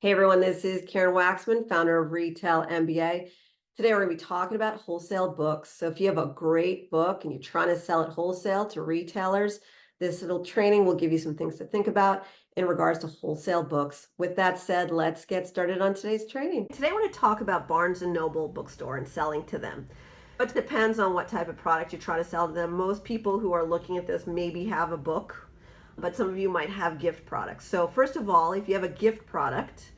Hey everyone, this is Karen Waxman, founder of Retail MBA. Today we're going to be talking about wholesale books. So if you have a great book and you're trying to sell it wholesale to retailers, this little training will give you some things to think about in regards to wholesale books. With that said, let's get started on today's training. Today I want to talk about Barnes & Noble bookstore and selling to them. It depends on what type of product you're trying to sell to them. Most people who are looking at this maybe have a book, but some of you might have gift products. So first of all, if you have a gift product,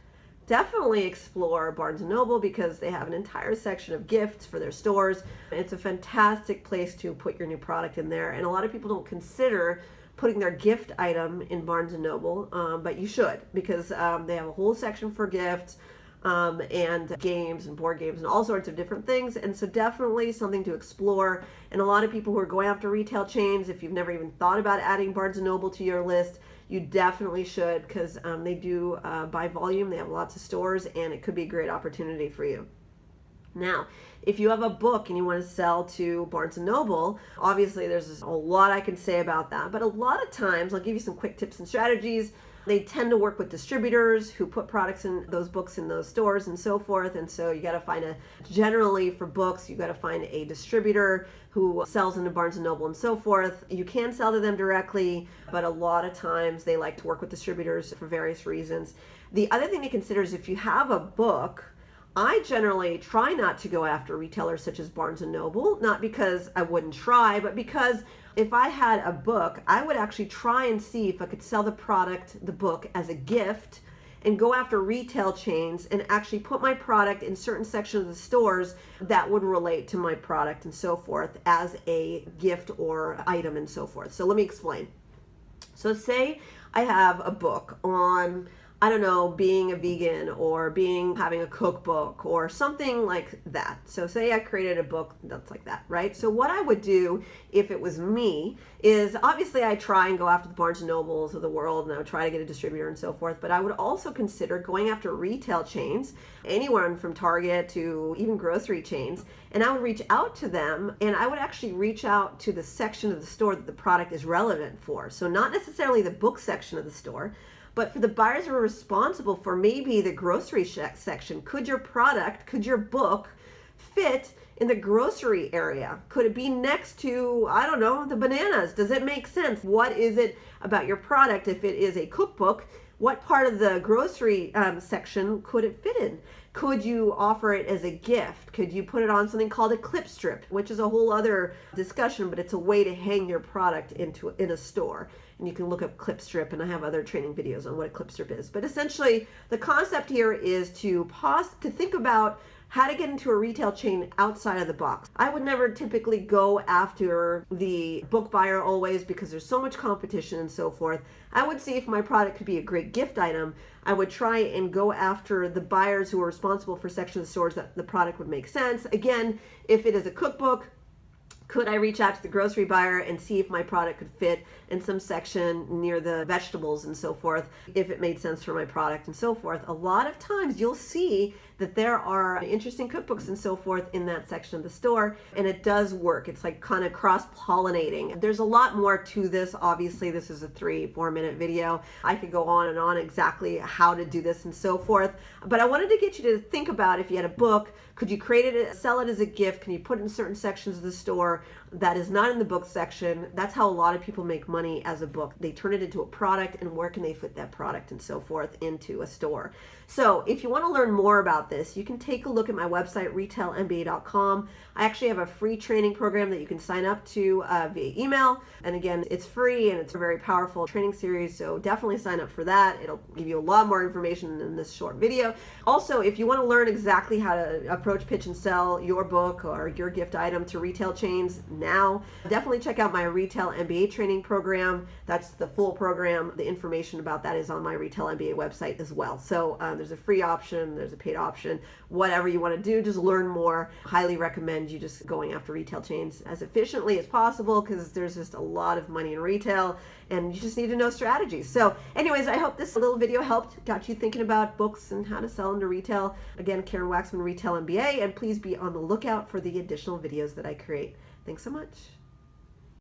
definitely explore Barnes & Noble because they have an entire section of gifts for their stores. It's a fantastic place to put your new product in there, and a lot of people don't consider putting their gift item in Barnes & Noble, but you should, because they have a whole section for gifts, and games and board games and all sorts of different things. And so definitely something to explore. And a lot of people who are going after retail chains, if you've never even thought about adding Barnes & Noble to your list, you definitely should, because they do by volume. They have lots of stores, and it could be a great opportunity for you. Now, if you have a book and you want to sell to Barnes & Noble, obviously there's a lot I can say about that. But a lot of times, I'll give you some quick tips and strategies. They tend to work with distributors who put products in those books in those stores and so forth. And so you got to find generally for books, you got to find a distributor who sells into Barnes & Noble and so forth. You can sell to them directly, but a lot of times they like to work with distributors for various reasons. The other thing to consider is if you have a book, I generally try not to go after retailers such as Barnes & Noble, not because I wouldn't try, but because if I had a book, I would actually try and see if I could sell the product, the book, as a gift and go after retail chains and actually put my product in certain sections of the stores that would relate to my product and so forth as a gift or item and so forth. So let me explain. So say I have a book on, I don't know, being a vegan or having a cookbook or something like that. So say I created a book that's like that, right? So what I would do if it was me is obviously I try and go after the Barnes & Nobles of the world, and I would try to get a distributor and so forth, but I would also consider going after retail chains, anywhere from Target to even grocery chains, and I would reach out to them, and I would actually reach out to the section of the store that the product is relevant for. So not necessarily the book section of the store, but for the buyers who are responsible for maybe the grocery section. Could your product, could your book fit in the grocery area? Could it be next to, I don't know, the bananas? Does it make sense? What is it about your product? If it is a cookbook, what part of the grocery section could it fit in? Could you offer it as a gift? Could you put it on something called a clip strip, which is a whole other discussion, but it's a way to hang your product in a store. And you can look up clip strip, and I have other training videos on what a clip strip is. But essentially, the concept here is to pause, to think about how to get into a retail chain outside of the box. I would never typically go after the book buyer always because there's so much competition and so forth. I would see if my product could be a great gift item. I would try and go after the buyers who are responsible for sections of stores that the product would make sense. Again, if it is a cookbook, could I reach out to the grocery buyer and see if my product could fit in some section near the vegetables and so forth, if it made sense for my product and so forth? A lot of times you'll see that there are interesting cookbooks and so forth in that section of the store, and it does work. It's like kind of cross-pollinating. There's a lot more to this. Obviously, this is a 3-4 minute video. I could go on and on exactly how to do this and so forth, but I wanted to get you to think about if you had a book, could you create it, sell it as a gift? Can you put it in certain sections of the store that is not in the book section? That's how a lot of people make money as a book. They turn it into a product, and where can they fit that product and so forth into a store? So if you want to learn more about this, you can take a look at my website, retailmba.com. I actually have a free training program that you can sign up to via email. And again, it's free and it's a very powerful training series. So definitely sign up for that. It'll give you a lot more information than this short video. Also, if you want to learn exactly how to approach, pitch, and sell your book or your gift item to retail chains now, definitely check out my Retail MBA Training Program. That's the full program. The information about that is on my Retail MBA website as well. So there's a free option, there's a paid option, whatever you want to do, just learn more. Highly recommend you just going after retail chains as efficiently as possible, because there's just a lot of money in retail and you just need to know strategies. So anyways, I hope this little video helped, got you thinking about books and how to sell them to retail. Again, Karen Waksman, Retail MBA, and please be on the lookout for the additional videos that I create. Thanks so much.